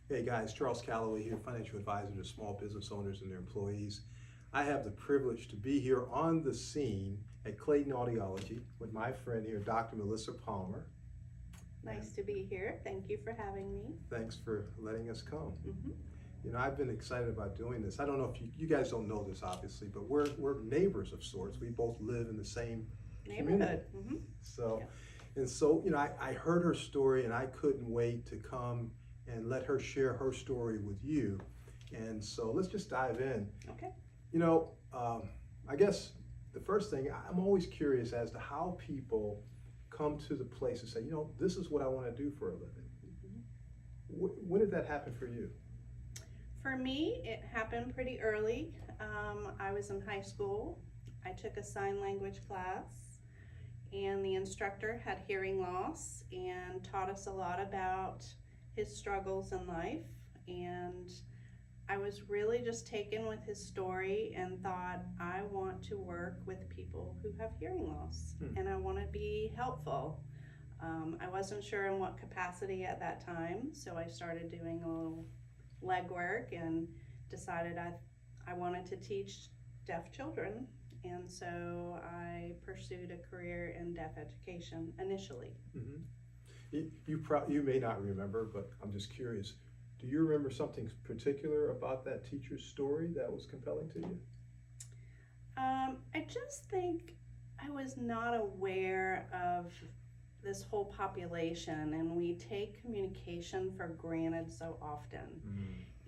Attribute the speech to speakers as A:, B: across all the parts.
A: Hey guys, Charles Calloway here, financial advisor to small business owners and their employees. I have the privilege to be here on the scene at Clayton Audiology with my friend here, Dr. Melissa Palmer.
B: Nice to be here. Thank you for having me.
A: Thanks for letting us come.
B: Mm-hmm.
A: You know, I've been excited about doing this. I don't know if you guys don't know this, obviously, but we're neighbors of sorts. We both live in the same community.
B: Neighborhood. Mm-hmm.
A: So,
B: Yeah.
A: and so, you know, I heard her story and I couldn't wait to come and let her share her story with you. And so let's just dive in.
B: Okay.
A: You know, I guess the first thing, I'm always curious as to how people come to the place and say, you know, this is what I want to do for a living.
B: Mm-hmm.
A: When did that happen for you?
B: For me, it happened pretty early. I was in high school. I took a sign language class, and the instructor had hearing loss and taught us a lot about his struggles in life. And I was really just taken with his story and thought, I want to work with people who have hearing loss and I want to be helpful. I wasn't sure in what capacity at that time, so I started doing a little legwork and decided I wanted to teach deaf children, and so I pursued a career in deaf education initially.
A: Mm-hmm. You may not remember, but I'm just curious. Do you remember something particular about that teacher's story that was compelling to you?
B: I just think I was not aware of this whole population, and we take communication for granted so often.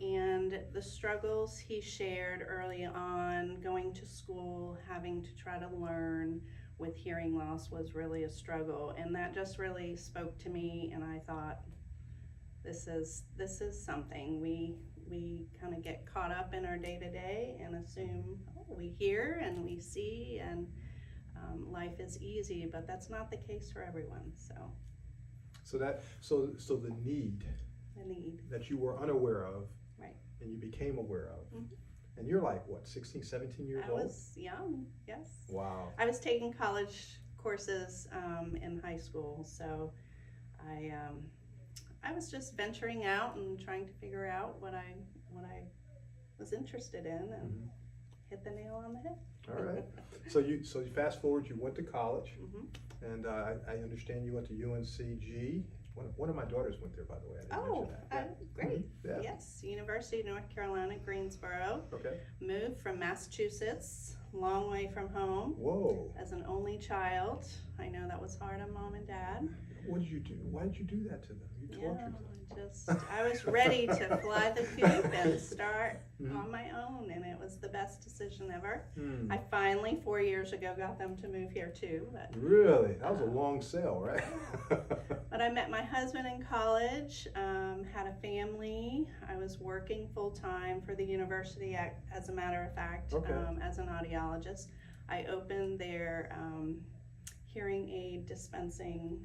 B: And the struggles he shared early on, going to school, having to try to learn with hearing loss was really a struggle, and that just really spoke to me. And I thought, this is something we kind of get caught up in our day to day and assume, oh, we hear and we see and life is easy, but that's not the case for everyone.
A: So the need that you were unaware of,
B: right,
A: and you became aware of.
B: Mm-hmm.
A: And you're like, what, 16, 17 years old?
B: I was young, yes.
A: Wow.
B: I was taking college courses in high school, so I was just venturing out and trying to figure out what I was interested in, and hit the nail on the head.
A: All right. So you fast forward, you went to college,
B: Mm-hmm.
A: and I understand you went to UNCG. One of my daughters went there, by the way. I didn't mention that.
B: Great.
A: Yeah.
B: Yes, University of North Carolina, Greensboro.
A: Okay.
B: Moved from Massachusetts, long way from home.
A: Whoa.
B: As an only child, I know that was hard on mom and dad.
A: What did you do? Why did you do that to them? You tortured them.
B: I was ready to fly the coop and start on my own, and it was the best decision ever. I finally, 4 years ago, got them to move here too. But,
A: really? That was a long sail, right?
B: but I met my husband in college, had a family. I was working full time for the university, as a matter of fact, as an audiologist. I opened their hearing aid dispensing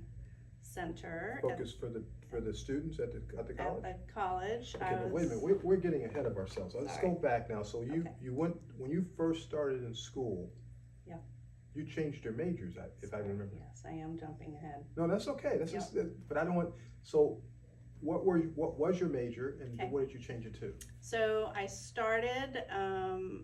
B: center.
A: Focus for the students at the college?
B: At college.
A: Okay, but wait a minute, we're getting ahead of ourselves. Let's go back now. So you went, when you first started in school,
B: yeah,
A: you changed your majors, if I remember.
B: Yes, I am jumping ahead.
A: No, that's okay. That's just, but I don't want, so what was your major, and what did you change it to?
B: So I started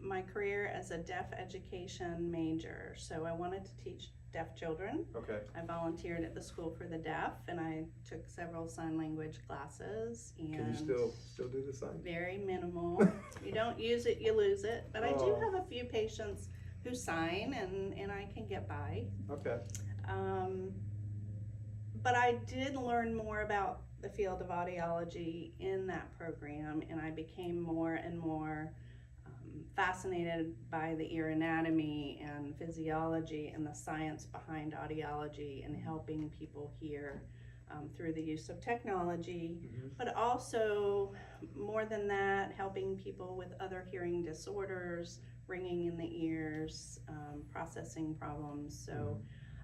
B: my career as a deaf education major. So I wanted to teach deaf children.
A: Okay.
B: I volunteered at the School for the Deaf, and I took several sign language classes. And
A: can you still do the sign?
B: Very minimal. You don't use it, you lose it. But I do have a few patients who sign, and I can get by.
A: Okay.
B: But I did learn more about the field of audiology in that program, and I became more and more fascinated by the ear anatomy and physiology and the science behind audiology and helping people hear through the use of technology, but also more than that, helping people with other hearing disorders, ringing in the ears, processing problems. So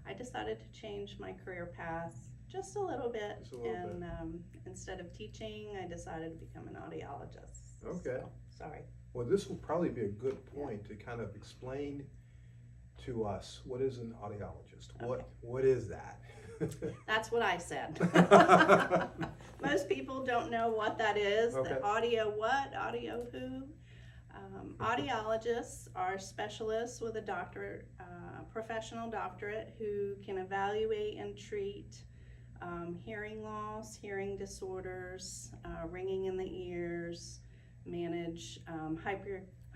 B: I decided to change my career path just a little bit, and instead of teaching, I decided to become an audiologist.
A: Okay.
B: So, sorry.
A: Well, this will probably be a good point to kind of explain to us what is an audiologist. What is that?
B: That's what I said. Most people don't know what that is.
A: Okay.
B: The audio what? Audio who? Audiologists are specialists with a doctorate, professional doctorate, who can evaluate and treat hearing loss, hearing disorders, ringing in the ears, manage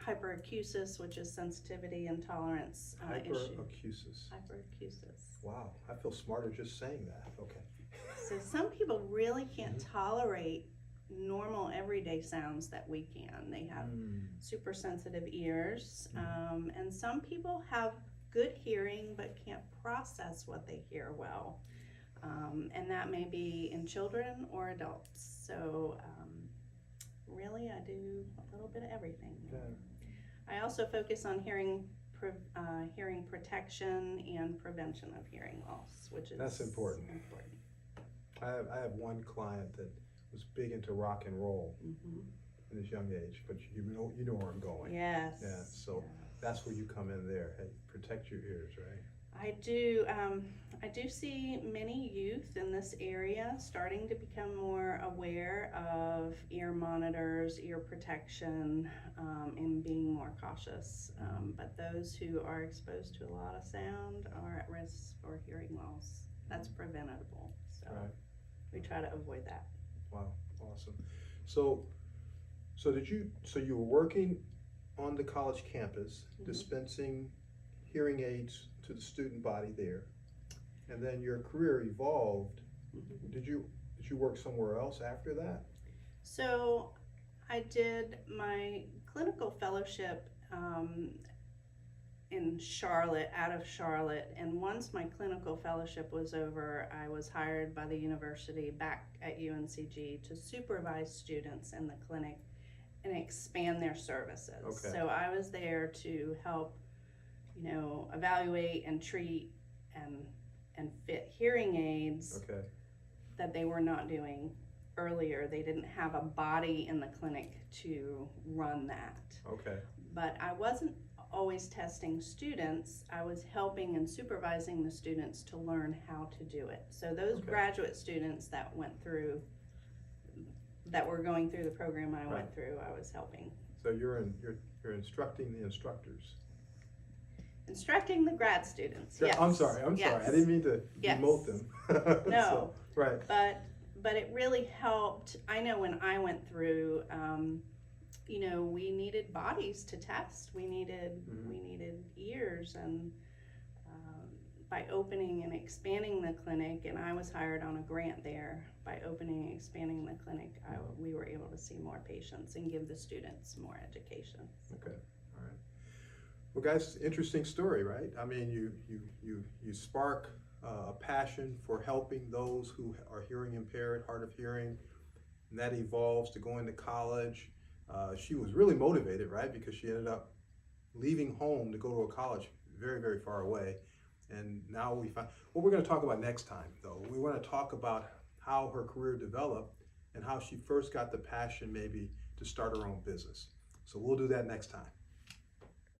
B: hyperacusis, which is sensitivity and tolerance issue.
A: Hyperacusis.
B: Hyperacusis.
A: Wow, I feel smarter just saying that. Okay.
B: So some people really can't tolerate normal everyday sounds that we can. They have super sensitive ears, and some people have good hearing but can't process what they hear well, and that may be in children or adults. So really I do a little bit of everything.
A: Yeah.
B: I also focus on hearing protection and prevention of hearing loss, which is
A: That's important. I have one client that was big into rock and roll in his young age, but you know where I'm going.
B: Yes.
A: Yeah, so that's where you come in there. Hey, protect your ears, right?
B: I do see many youth in this area starting to become more aware of ear monitors, ear protection, and being more cautious. But those who are exposed to a lot of sound are at risk for hearing loss. That's preventable. So we try to avoid that.
A: Wow, awesome. So you were working on the college campus, dispensing hearing aids to the student body there, and then your career evolved. Did you work somewhere else after that?
B: So I did my clinical fellowship in Charlotte, out of Charlotte, and once my clinical fellowship was over, I was hired by the university back at UNCG to supervise students in the clinic and expand their services.
A: Okay.
B: So I was there to help, evaluate and treat and fit hearing aids that they were not doing earlier. They didn't have a body in the clinic to run that.
A: Okay.
B: But I wasn't always testing students. I was helping and supervising the students to learn how to do it. So those graduate students that were going through the program I went through, I was helping.
A: So you're instructing the instructors.
B: Instructing the grad students. Yes.
A: I'm sorry. I didn't mean to demote them.
B: No.
A: Right.
B: But it really helped. I know when I went through, we needed bodies to test. We needed ears, and by opening and expanding the clinic, and I was hired on a grant there. By opening and expanding the clinic, we were able to see more patients and give the students more education.
A: Okay. All right. Well, guys, interesting story, right? I mean, you spark a passion for helping those who are hearing impaired, hard of hearing, and that evolves to going to college. She was really motivated, right? Because she ended up leaving home to go to a college very, very far away. And now we find, what we're going to talk about next time, though, we want to talk about how her career developed and how she first got the passion maybe to start her own business. So we'll do that next time.